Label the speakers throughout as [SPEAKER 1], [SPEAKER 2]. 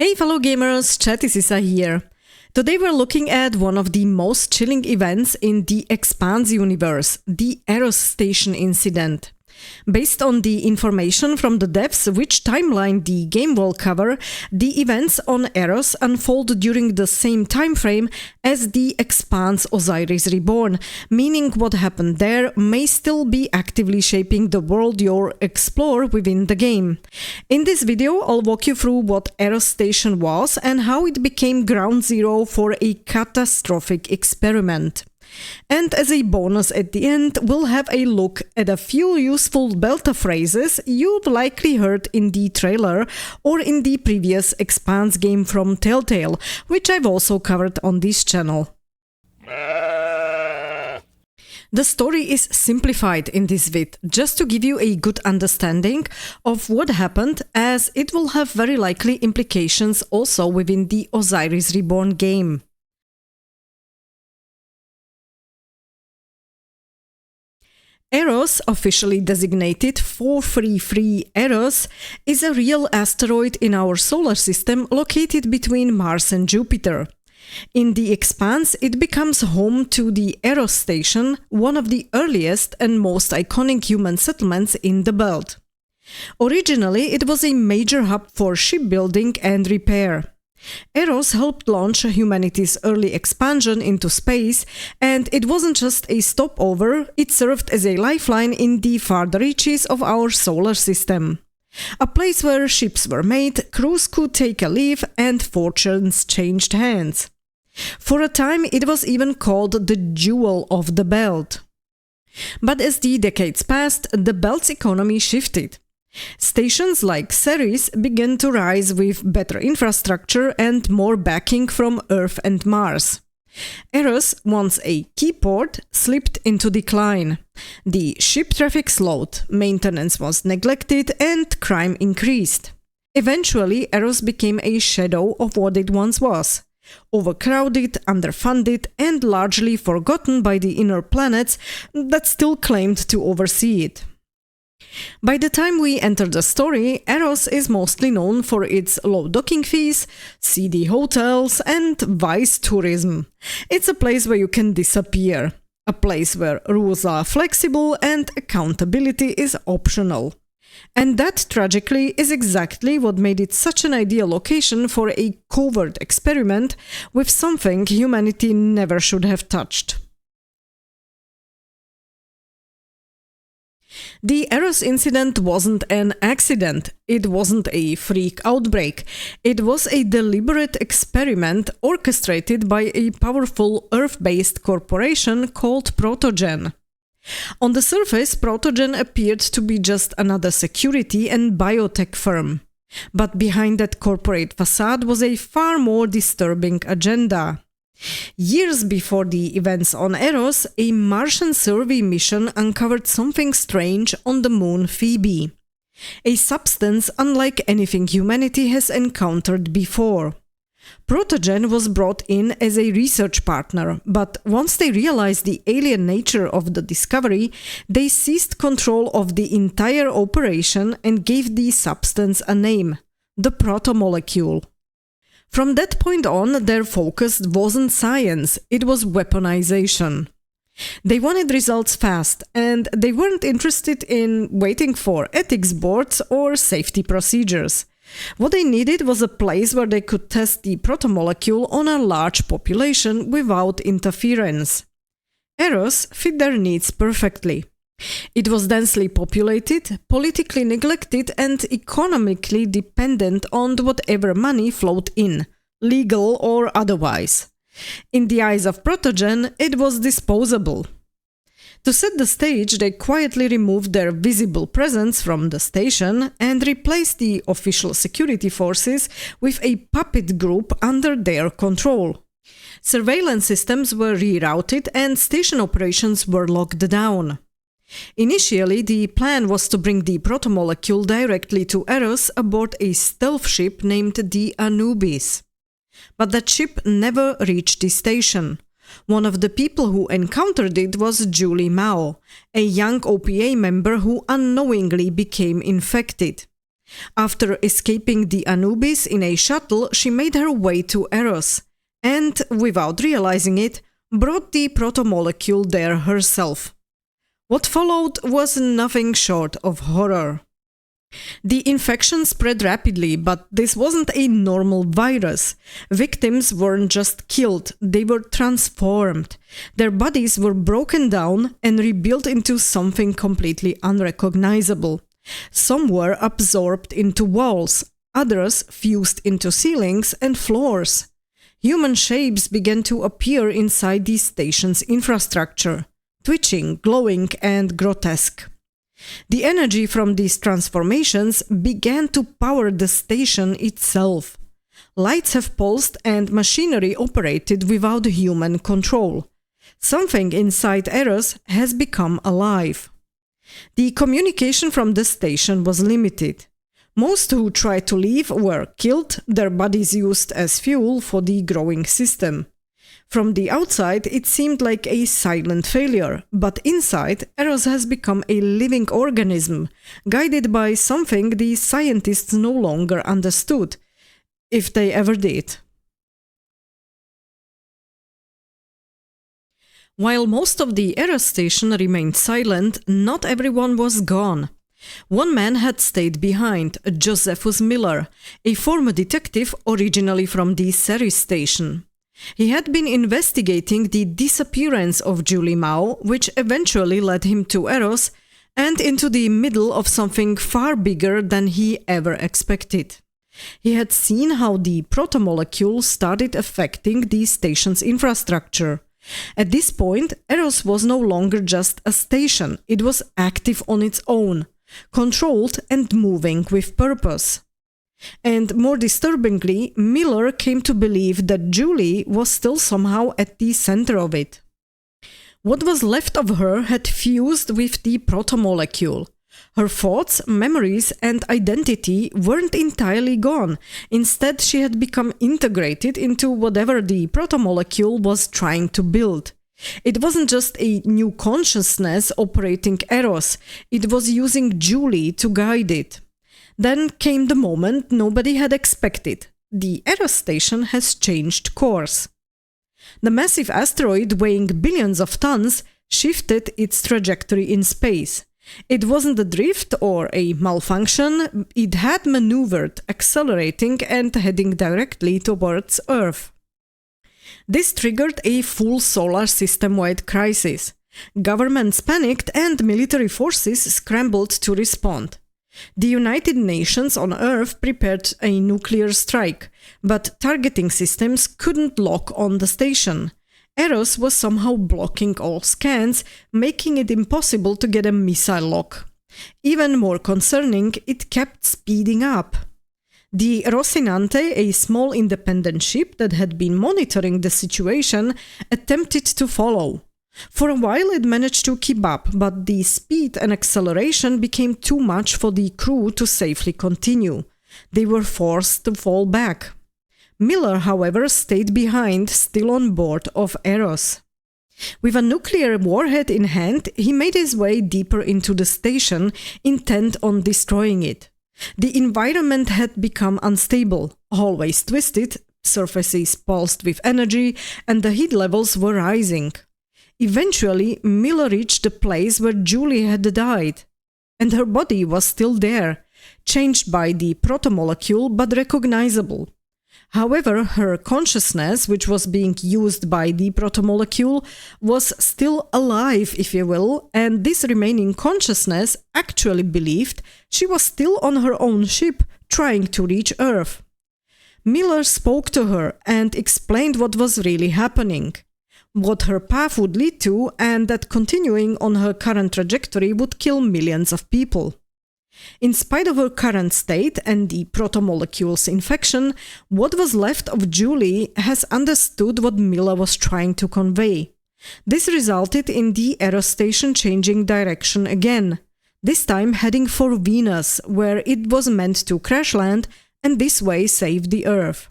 [SPEAKER 1] Hey fellow gamers, Chatty Sisa here. Today we're looking at one of the most chilling events in the Expanse universe, the Eros Station Incident. Based on the information from the devs which timeline the game will cover, the events on Eros unfold during the same time frame as the Expanse Osiris Reborn, meaning what happened there may still be actively shaping the world you explore within the game. In this video, I'll walk you through what Eros Station was and how it became ground zero for a catastrophic experiment. And as a bonus at the end, we'll have a look at a few useful Belter phrases you've likely heard in the trailer or in the previous Expanse game from Telltale, which I've also covered on this channel. The story is simplified in this vid, just to give you a good understanding of what happened, as it will have very likely implications also within the Osiris Reborn game. Eros, officially designated 433 Eros, is a real asteroid in our solar system located between Mars and Jupiter. In the Expanse, it becomes home to the Eros Station, one of the earliest and most iconic human settlements in the belt. Originally, it was a major hub for shipbuilding and repair. Eros helped launch humanity's early expansion into space, and it wasn't just a stopover, it served as a lifeline in the farther reaches of our solar system. A place where ships were made, crews could take a leave, and fortunes changed hands. For a time, it was even called the Jewel of the Belt. But as the decades passed, the belt's economy shifted. Stations like Ceres began to rise with better infrastructure and more backing from Earth and Mars. Eros, once a key port, slipped into decline. The ship traffic slowed, maintenance was neglected, and crime increased. Eventually, Eros became a shadow of what it once was. Overcrowded, underfunded, and largely forgotten by the inner planets that still claimed to oversee it. By the time we enter the story, Eros is mostly known for its low docking fees, seedy hotels, and vice tourism. It's a place where you can disappear. A place where rules are flexible and accountability is optional. And that, tragically, is exactly what made it such an ideal location for a covert experiment with something humanity never should have touched. The Eros incident wasn't an accident, it wasn't a freak outbreak, it was a deliberate experiment orchestrated by a powerful Earth-based corporation called Protogen. On the surface, Protogen appeared to be just another security and biotech firm. But behind that corporate facade was a far more disturbing agenda. Years before the events on Eros, a Martian survey mission uncovered something strange on the moon Phoebe. A substance unlike anything humanity has encountered before. Protogen was brought in as a research partner, but once they realized the alien nature of the discovery, they seized control of the entire operation and gave the substance a name: the Protomolecule. From that point on, their focus wasn't science, it was weaponization. They wanted results fast, and they weren't interested in waiting for ethics boards or safety procedures. What they needed was a place where they could test the protomolecule on a large population without interference. Eros fit their needs perfectly. It was densely populated, politically neglected, and economically dependent on whatever money flowed in, legal or otherwise. In the eyes of Protogen, it was disposable. To set the stage, they quietly removed their visible presence from the station and replaced the official security forces with a puppet group under their control. Surveillance systems were rerouted and station operations were locked down. Initially, the plan was to bring the protomolecule directly to Eros aboard a stealth ship named the Anubis. But that ship never reached the station. One of the people who encountered it was Julie Mao, a young OPA member who unknowingly became infected. After escaping the Anubis in a shuttle, she made her way to Eros, and, without realizing it, brought the protomolecule there herself. What followed was nothing short of horror. The infection spread rapidly, but this wasn't a normal virus. Victims weren't just killed, they were transformed. Their bodies were broken down and rebuilt into something completely unrecognizable. Some were absorbed into walls, others fused into ceilings and floors. Human shapes began to appear inside the station's infrastructure, twitching, glowing, and grotesque. The energy from these transformations began to power the station itself. Lights have pulsed and machinery operated without human control. Something inside Eros has become alive. The communication from the station was limited. Most who tried to leave were killed, their bodies used as fuel for the growing system. From the outside, it seemed like a silent failure, but inside, Eros has become a living organism, guided by something the scientists no longer understood, if they ever did. While most of the Eros station remained silent, not everyone was gone. One man had stayed behind, Josephus Miller, a former detective originally from the Ceres station. He had been investigating the disappearance of Julie Mao, which eventually led him to Eros and into the middle of something far bigger than he ever expected. He had seen how the protomolecule started affecting the station's infrastructure. At this point, Eros was no longer just a station, it was active on its own, controlled and moving with purpose. And more disturbingly, Miller came to believe that Julie was still somehow at the center of it. What was left of her had fused with the protomolecule. Her thoughts, memories, and identity weren't entirely gone. Instead, she had become integrated into whatever the protomolecule was trying to build. It wasn't just a new consciousness operating Eros, it was using Julie to guide it. Then came the moment nobody had expected. The Eros station has changed course. The massive asteroid weighing billions of tons shifted its trajectory in space. It wasn't a drift or a malfunction, it had maneuvered, accelerating and heading directly towards Earth. This triggered a full solar system-wide crisis. Governments panicked and military forces scrambled to respond. The United Nations on Earth prepared a nuclear strike, but targeting systems couldn't lock on the station. Eros was somehow blocking all scans, making it impossible to get a missile lock. Even more concerning, it kept speeding up. The Rocinante, a small independent ship that had been monitoring the situation, attempted to follow. For a while it managed to keep up, but the speed and acceleration became too much for the crew to safely continue. They were forced to fall back. Miller, however, stayed behind, still on board of Eros. With a nuclear warhead in hand, he made his way deeper into the station, intent on destroying it. The environment had become unstable, hallways twisted, surfaces pulsed with energy, and the heat levels were rising. Eventually, Miller reached the place where Julie had died, and her body was still there, changed by the protomolecule but recognizable. However, her consciousness, which was being used by the protomolecule, was still alive, if you will, and this remaining consciousness actually believed she was still on her own ship, trying to reach Earth. Miller spoke to her and explained what was really happening, what her path would lead to, and that continuing on her current trajectory would kill millions of people. In spite of her current state and the protomolecule's infection, what was left of Julie has understood what Miller was trying to convey. This resulted in the Eros station changing direction again, this time heading for Venus, where it was meant to crash land and this way save the Earth.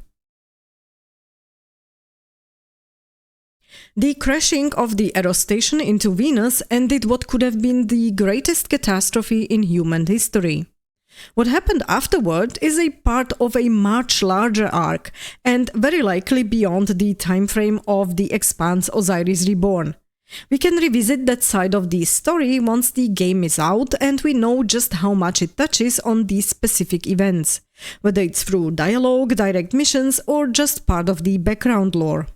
[SPEAKER 1] The crashing of the Eros station into Venus ended what could have been the greatest catastrophe in human history. What happened afterward is a part of a much larger arc, and very likely beyond the timeframe of the Expanse Osiris Reborn. We can revisit that side of the story once the game is out and we know just how much it touches on these specific events, whether it's through dialogue, direct missions, or just part of the background lore.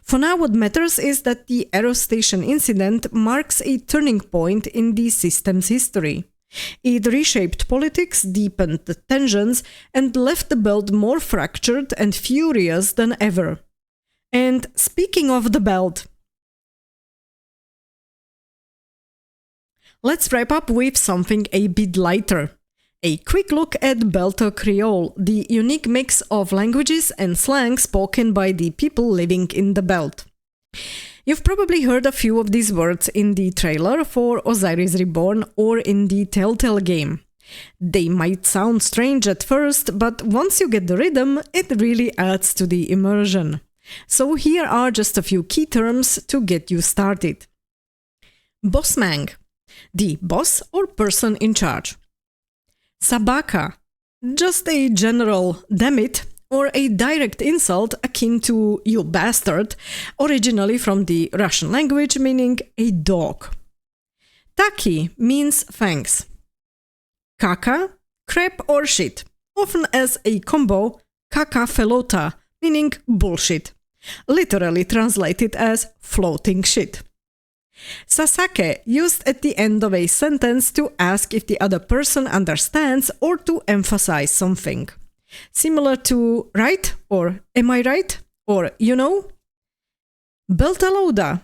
[SPEAKER 1] For now, what matters is that the Eros Station Incident marks a turning point in the system's history. It reshaped politics, deepened the tensions, and left the belt more fractured and furious than ever. And speaking of the belt, let's wrap up with something a bit lighter. A quick look at Belter Creole, the unique mix of languages and slang spoken by the people living in the belt. You've probably heard a few of these words in the trailer for Osiris Reborn or in the Telltale game. They might sound strange at first, but once you get the rhythm, it really adds to the immersion. So here are just a few key terms to get you started. Bossmang, the boss or person in charge. Sabaka, just a general damn it, or a direct insult akin to you bastard, originally from the Russian language meaning a dog. Taki means thanks. Kaka, crap or shit, often as a combo kaka felota, meaning bullshit, literally translated as floating shit. Sasake, used at the end of a sentence to ask if the other person understands or to emphasize something. Similar to right or am I right or you know? Beltalouda,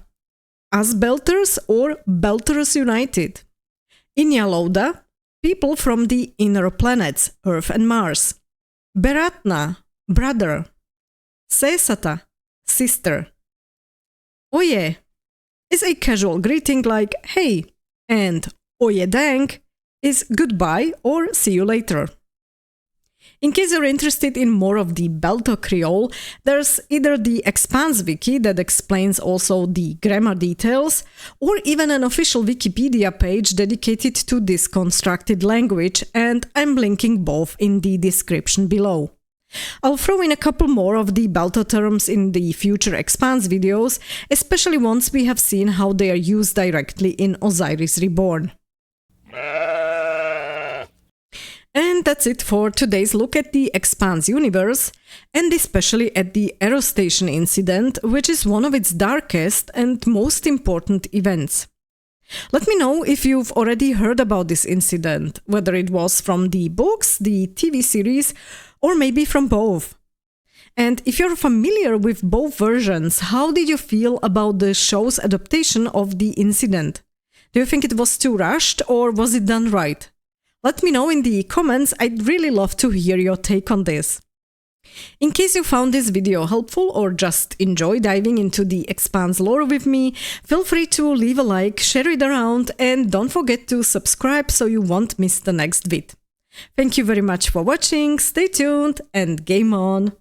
[SPEAKER 1] as Belters or Belters United. Inyalouda, people from the inner planets, Earth and Mars. Beratna, brother. Sesata, sister. Oye is a casual greeting like hey, and oye dang is goodbye or see you later. In case you're interested in more of the Belter Creole, there's either the Expanse wiki that explains also the grammar details, or even an official Wikipedia page dedicated to this constructed language, and I'm linking both in the description below. I'll throw in a couple more of the Belter terms in the future Expanse videos, especially once we have seen how they are used directly in Osiris Reborn. And that's it for today's look at the Expanse universe, and especially at the Eros Station Incident, which is one of its darkest and most important events. Let me know if you've already heard about this incident, whether it was from the books, the TV series, or maybe from both. And if you're familiar with both versions, how did you feel about the show's adaptation of the incident? Do you think it was too rushed, or was it done right? Let me know in the comments, I'd really love to hear your take on this. In case you found this video helpful or just enjoy diving into the Expanse lore with me, feel free to leave a like, share it around, and don't forget to subscribe so you won't miss the next vid. Thank you very much for watching, stay tuned, and game on!